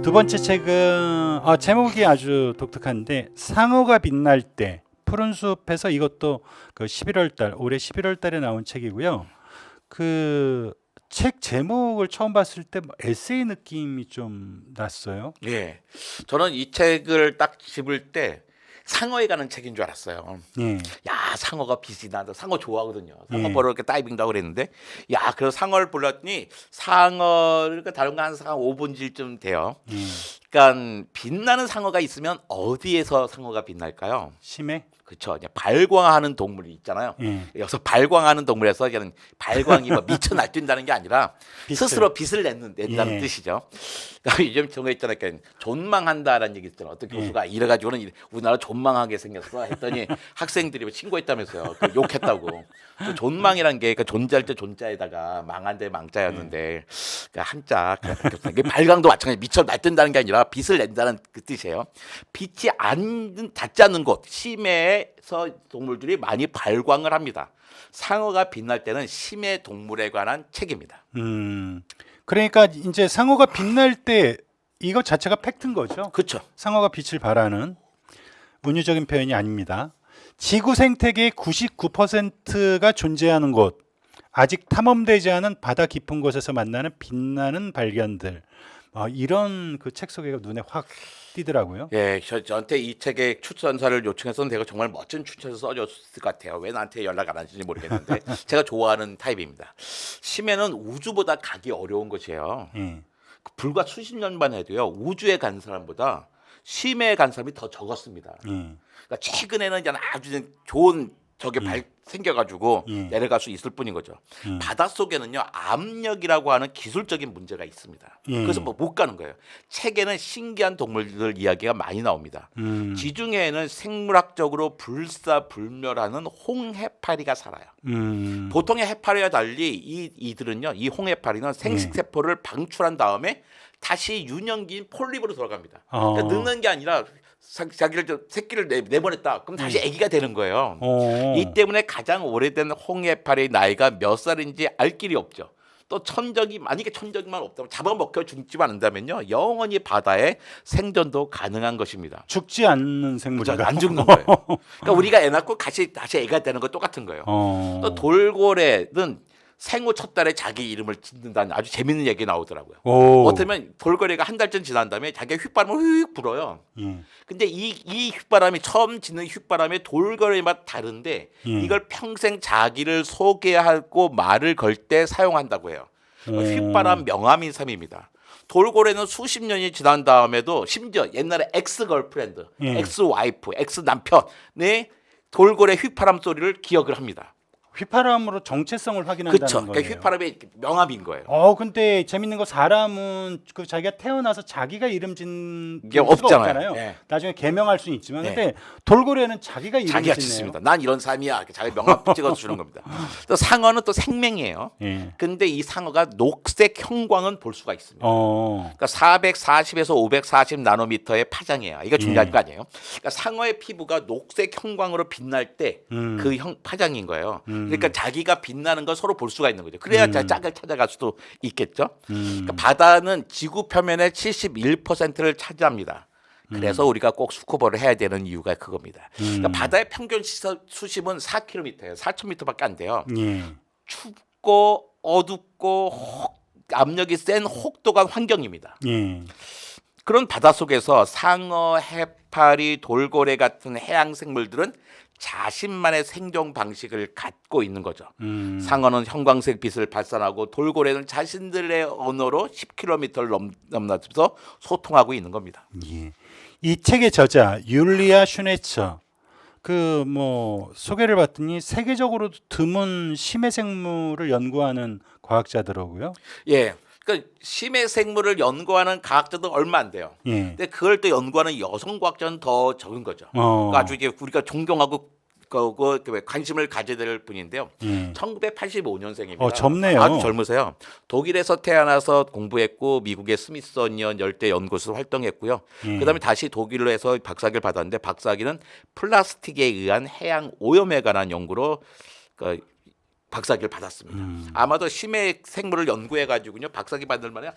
두 번째 책은 제목이 아주 독특한데 상어가 빛날 때 푸른 숲에서 이것도 그 11월 달 올해 11월 달에 나온 책이고요. 그 책 제목을 처음 봤을 때 에세이 느낌이 좀 났어요. 예, 저는 이 책을 딱 집을 때 상어에 관한 책인 줄 알았어요. 예. 야, 상어가 빛이 나다. 상어 좋아하거든요. 상어 예. 보러 이렇게 다이빙도 하고 그랬는데, 야, 그래서 상어를 불렀더니 상어를 다른 거 한 5분질쯤 돼요. 예. 그러니까 빛나는 상어가 있으면 어디에서 상어가 빛날까요? 심해? 그렇죠. 이제 발광하는 동물이 있잖아요. 예. 여기서 발광하는 동물에서 이제는 발광이 뭐 미쳐 날뛴다는 게 아니라 빛을. 스스로 빛을 낸다는 예. 뜻이죠. 그러니까 요즘 저거 있잖아요. 그러니까 존망한다라는 얘기 있잖아요. 어떤 교수가 이래가지고는 우리나라 존망하게 생겼어 했더니 학생들이 뭐 신고했다면서요. 그 욕했다고. 그 존망이란 게 그러니까 존재할 때 존자에다가 망한데 망자였는데 그러니까 한자 이게 발광도 마찬가지 미쳐 날뛴다는 게 아니라 빛을 낸다는 그 뜻이에요. 빛이 닿지 않는 곳 심해에서 동물들이 많이 발광을 합니다. 상어가 빛날 때는 심해 동물에 관한 책입니다. 그러니까 이제 상어가 빛날 때 이거 자체가 팩트인 거죠. 그렇죠. 상어가 빛을 발하는 운유적인 표현이 아닙니다. 지구 생태계의 99%가 존재하는 곳, 아직 탐험되지 않은 바다 깊은 곳에서 만나는 빛나는 발견들. 이런 그 책 소개가 눈에 확 띄더라고요. 예, 저한테 이 책의 추천사를 요청해서 내가 정말 멋진 추천서 써줬을 것 같아요. 왜 나한테 연락 안 하는지 모르겠는데 제가 좋아하는 타입입니다. 심해는 우주보다 가기 어려운 것이에요. 예. 불과 수십 년만 해도요 우주에 간 사람보다 심해에 간 사람이 더 적었습니다. 그러니까 최근에는 이제 아주 좋은 저게 생겨가지고 내려갈 수 있을 뿐인 거죠. 바닷속에는요 압력이라고 하는 기술적인 문제가 있습니다. 그래서 뭐 못 가는 거예요. 책에는 신기한 동물들 이야기가 많이 나옵니다. 지중해에는 생물학적으로 불사불멸하는 홍해파리가 살아요. 보통의 해파리와 달리 이들은요 이 홍해파리는 생식세포를 방출한 다음에 다시 유년기인 폴립으로 돌아갑니다. 그러니까 늙는 게 아니라 새끼를 내보냈다. 그럼 다시 아기가 되는 거예요. 이 때문에 가장 오래된 홍해파리의 나이가 몇 살인지 알 길이 없죠. 또 만약에 천적이만 없다면 잡아먹혀 죽지만 않는다면요 영원히 바다에 생존도 가능한 것입니다. 죽지 않는 생물이다. 안 죽는 거예요. 그러니까 우리가 애 낳고 다시 애가 되는 거 똑같은 거예요. 또 돌고래는 생후 첫 달에 자기 이름을 짓는다는 아주 재밌는 얘기 나오더라고요. 어쩌면 돌고래가 한 달쯤 지난 다음에 자기가 휘바람을 휙 불어요. 근데 이 휘바람이 처음 짓는 휘바람이 돌고래마다 다른데 이걸 평생 자기를 소개하고 말을 걸 때 사용한다고 해요. 휘바람 명함인삼입니다. 돌고래는 수십 년이 지난 다음에도 심지어 옛날에 엑스 걸프렌드, 엑스 와이프, 엑스 남편의 돌고래 휘바람 소리를 기억을 합니다. 휘파람으로 정체성을 확인한다는 그쵸. 거예요. 그러니까 휘파람의 명함인 거예요. 근데 재밌는 거 사람은 그 자기가 태어나서 자기가 이름 짓는 게 수가 없잖아요. 네. 나중에 개명할 수는 있지만 네. 근데 돌고래는 자기가 이름을 자기가 짓네요. 짓습니다. 난 이런 삶이야. 자기 명함 찍어서 주는 겁니다. 또 상어는 또 생명이에요. 근데 이 상어가 녹색 형광은 볼 수가 있습니다. 그러니까 440에서 540 나노미터의 파장이에요. 이거 중요한 거 아니에요? 그러니까 상어의 피부가 녹색 형광으로 빛날 때 그 파장인 거예요. 그러니까 자기가 빛나는 걸 서로 볼 수가 있는 거죠. 그래야 짝을 찾아갈 수도 있겠죠. 그러니까 바다는 지구 표면의 71%를 차지합니다. 그래서 우리가 꼭 스쿠버를 해야 되는 이유가 그겁니다. 그러니까 바다의 평균 수심은 4km예요. 4,000m밖에 안 돼요. 춥고 어둡고 압력이 센 혹독한 환경입니다. 그런 바닷속에서 상어, 해파리, 돌고래 같은 해양 생물들은 자신만의 생존 방식을 갖고 있는 거죠. 상어는 형광색 빛을 발산하고 돌고래는 자신들의 언어로 10km를 넘나들면서 소통하고 있는 겁니다. 이 책의 저자 율리아 슈네처 소개를 봤더니 세계적으로 드문 심해 생물을 연구하는 과학자더라고요. 예. 그러니까 심해 생물을 연구하는 과학자도 얼마 안 돼요. 근데 그걸 또 연구하는 여성 과학자는 더 적은 거죠. 그러니까 아주 이제 우리가 존경하고 관심을 가져야 될 분인데요. 1985년생입니다. 젊네요. 아주 젊으세요. 독일에서 태어나서 공부했고 미국의 스미소니언 열대 연구소 활동했고요. 그다음에 다시 독일로 해서 박사학위를 받았는데 박사학위는 플라스틱에 의한 해양 오염에 관한 연구로 박사학위를 받았습니다. 아마도 심해 생물을 연구해 가지고요 박사학위 받을 만에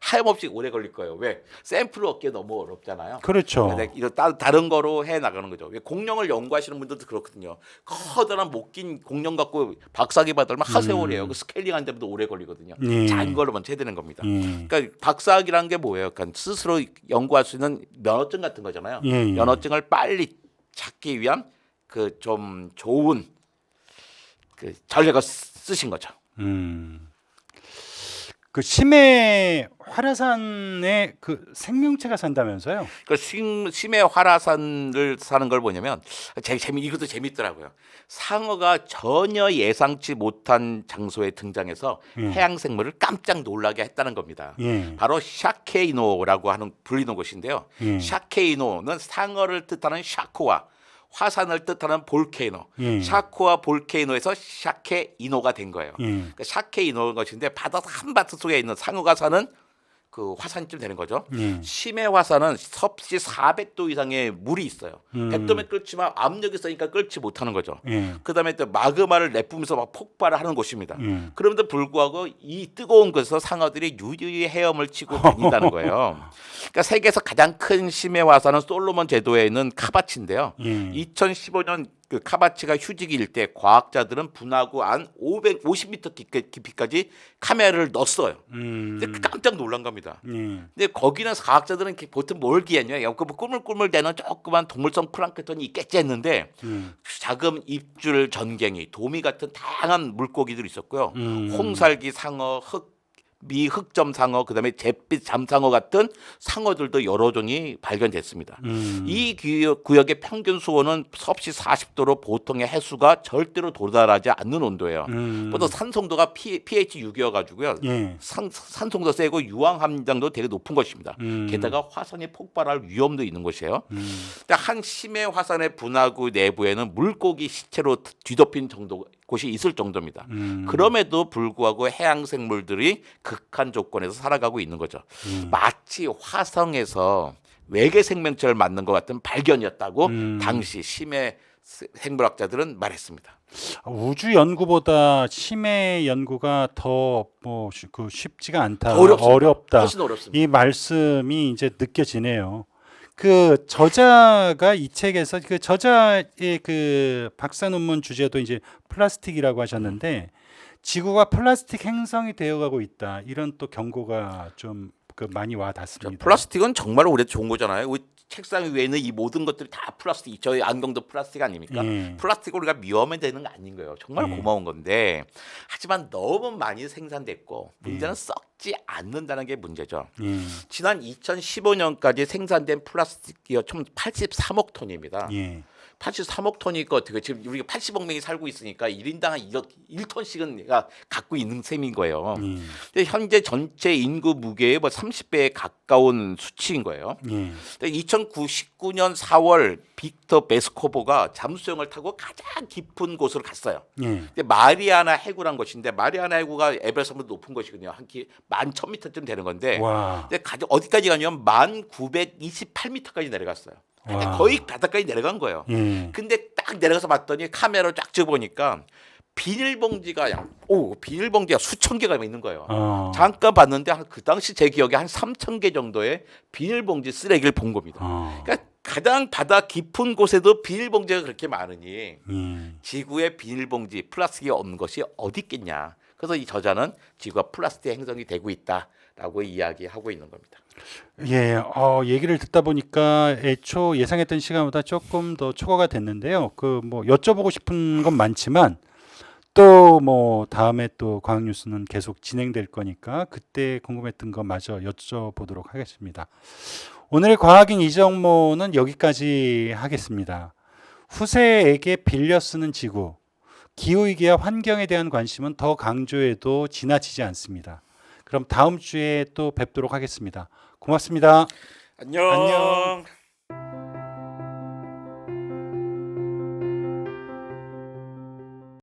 하염없이 오래 걸릴 거예요. 왜? 샘플을 얻기 너무 어렵잖아요. 그렇죠. 이런 다른 거로 해 나가는 거죠. 왜 공룡을 연구하시는 분들도 그렇거든요. 커다란 못 낀 공룡 갖고 박사학위 받으면 하세월이에요. 그 스케일링하는 데도 오래 걸리거든요. 작은 걸로 먼저 해야 되는 겁니다. 그러니까 박사학위라는 게 뭐예요? 그러니까 스스로 연구할 수 있는 면허증 같은 거잖아요. 면허증을 빨리 찾기 위한 그 좀 좋은 그 전략을 쓰신 거죠. 그 심해 활화산에 그 생명체가 산다면서요? 그 심해 활화산을 사는 걸 보냐면 이것도 재밌더라고요. 상어가 전혀 예상치 못한 장소에 등장해서 해양 생물을 깜짝 놀라게 했다는 겁니다. 바로 샤케이노라고 하는 불리는 곳인데요. 샤케이노는 상어를 뜻하는 샤코와 화산을 뜻하는 볼케이노, 샤코와 볼케이노에서 샤케이노가 된 거예요. 그러니까 샤케이노인 것인데 바다 한바트 속에 있는 상어가 사는 그 화산쯤 되는 거죠. 심해 화산은 섭씨 400도 이상의 물이 있어요. 100도면 끓지만 압력이 세니까 끓지 못하는 거죠. 그다음에 또 마그마를 내뿜으면서 막 폭발을 하는 곳입니다. 그럼에도 불구하고 이 뜨거운 곳에서 상어들이 유유히 헤엄을 치고 다닌다는 거예요. 그러니까 세계에서 가장 큰 심해 화산은 솔로몬 제도에 있는 카바치인데요. 2015년 그 카바치가 휴지기일 때 과학자들은 분화구 안 550m 깊이까지 카메라를 넣었어요. 근데 깜짝 놀란 겁니다. 근데 거기는 과학자들은 보통 뭘 기했냐? 그 꾸물꾸물대는 조그만 동물성 플랑크톤이 있겠지 했는데 작은 입줄 전갱이, 도미 같은 다양한 물고기들이 있었고요. 홍살기 상어, 미흑점 상어, 그다음에 잿빛 잠상어 같은 상어들도 여러 종이 발견됐습니다. 이 구역의 평균 수온은 섭씨 40도로 보통의 해수가 절대로 도달하지 않는 온도예요. 또 산송도가 pH 6이어가지고요. 산송도 세고 유황 함량도 되게 높은 것입니다. 게다가 화산이 폭발할 위험도 있는 곳이에요. 한 심해 화산의 분화구 내부에는 물고기 시체로 뒤덮인 곳이 있을 정도입니다. 그럼에도 불구하고 해양 생물들이 극한 조건에서 살아가고 있는 거죠. 마치 화성에서 외계 생명체를 만난 것 같은 발견이었다고 당시 심해 생물학자들은 말했습니다. 우주 연구보다 심해 연구가 더 쉽지가 않다, 어렵다. 훨씬 어렵습니다. 이 말씀이 이제 느껴지네요. 그 저자가 이 책에서 그 저자의 그 박사 논문 주제도 이제 플라스틱이라고 하셨는데 지구가 플라스틱 행성이 되어가고 있다 이런 또 경고가 좀 많이 와 닿습니다. 플라스틱은 정말 오래 좋은 거잖아요. 우리 책상 위에 있는 이 모든 것들이 다 플라스틱, 저희 안경도 플라스틱 아닙니까? 플라스틱으로 우리가 위험해 되는 거 아닌 거예요. 정말 고마운 건데 하지만 너무 많이 생산됐고 문제는 썩지 않는다는 게 문제죠. 지난 2015년까지 생산된 플라스틱이 총 83억 톤입니다. 83억 톤이니까 어떻게 지금 우리가 80억 명이 살고 있으니까 1인당 한 1톤씩은 내가 갖고 있는 셈인 거예요. 근데 현재 전체 인구 무게의 30배에 가까운 수치인 거예요. 2019년 4월 빅터 베스코버가 잠수정을 타고 가장 깊은 곳으로 갔어요. 근데 마리아나 해구란 곳인데 마리아나 해구가 에베레스트보다 높은 곳이거든요. 한 11,000m쯤 되는 건데 근데 어디까지 가냐면 1928m까지 내려갔어요. 거의 바닥까지 내려간 거예요. 근데 딱 내려가서 봤더니 카메라로 쫙 찍어보니까 비닐봉지가 수천 개가 있는 거예요. 잠깐 봤는데 그 당시 제 기억에 한 3,000개 정도의 비닐봉지 쓰레기를 본 겁니다. 그러니까 가장 바다 깊은 곳에도 비닐봉지가 그렇게 많으니 지구에 비닐봉지, 플라스틱이 없는 것이 어디 있겠냐. 그래서 이 저자는 지구가 플라스틱 행성이 되고 있다라고 이야기하고 있는 겁니다. 예, 얘기를 듣다 보니까 애초 예상했던 시간보다 조금 더 초과가 됐는데요. 여쭤보고 싶은 건 많지만 또 다음에 또 과학 뉴스는 계속 진행될 거니까 그때 궁금했던 거 마저 여쭤보도록 하겠습니다. 오늘의 과학인 이정모는 여기까지 하겠습니다. 후세에게 빌려 쓰는 지구, 기후위기와 환경에 대한 관심은 더 강조해도 지나치지 않습니다. 그럼 다음 주에 또 뵙도록 하겠습니다. 고맙습니다. 안녕.